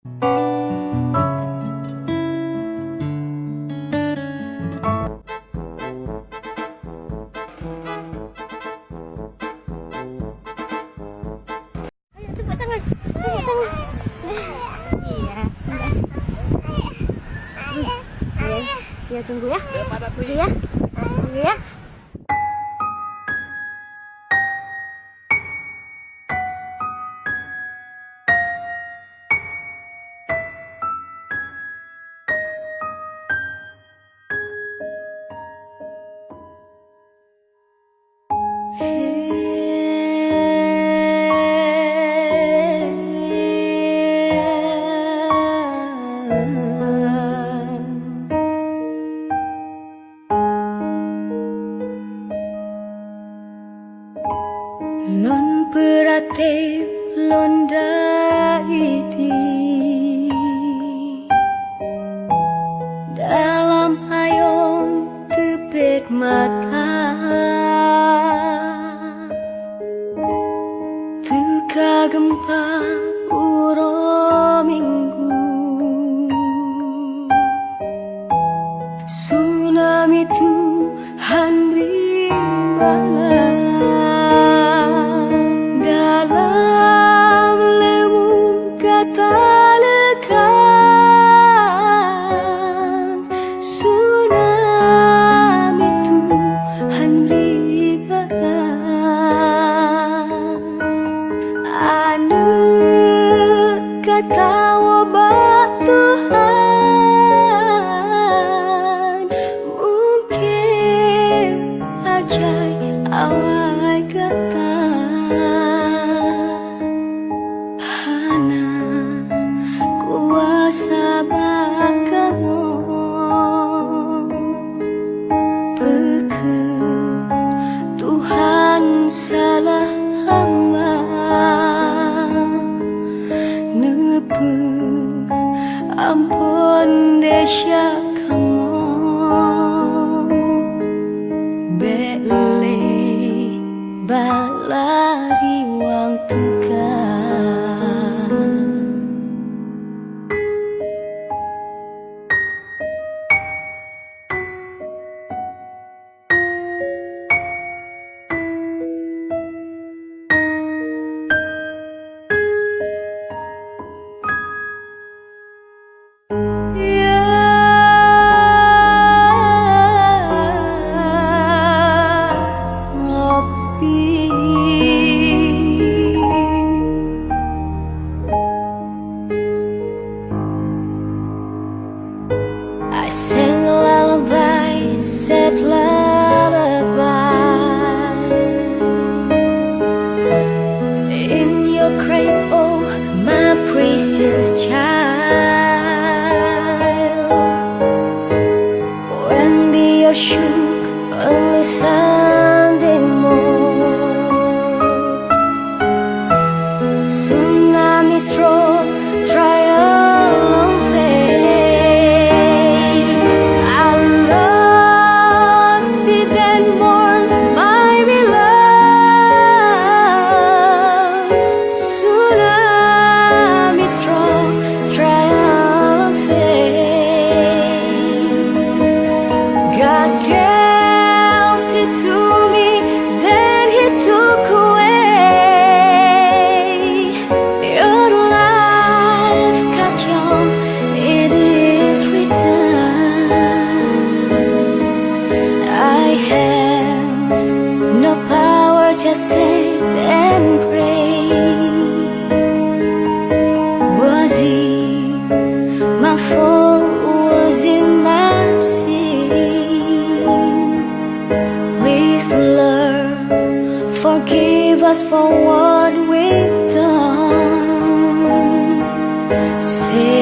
Ayo tepuk tangan. Tepuk tangan. Iya. Ya tunggu ya. Tunggu ya. Tunggu ya. Non berate londa iti dalam hayong tepet mata teka gempa uro minggu tsunami Tuhan bimbang dalam lembung katalekan tsunami Tuhan libaran anu katawa bak Tuhan mungkin ajai awai kata kuasa bakamu peke Tuhan salah hamba nepe ampun desya kamu bele balari wang tegar I sang a lullaby, sad lullaby in your cradle, my precious child. When the earth shook only Sunday morn, tsunami strong, triumphant. God gave it to me, then He took away. Your life cut young, it is written. I have no power, just say and pray. Was it my fault? Was it my sin? Forgive us for what we've done. Say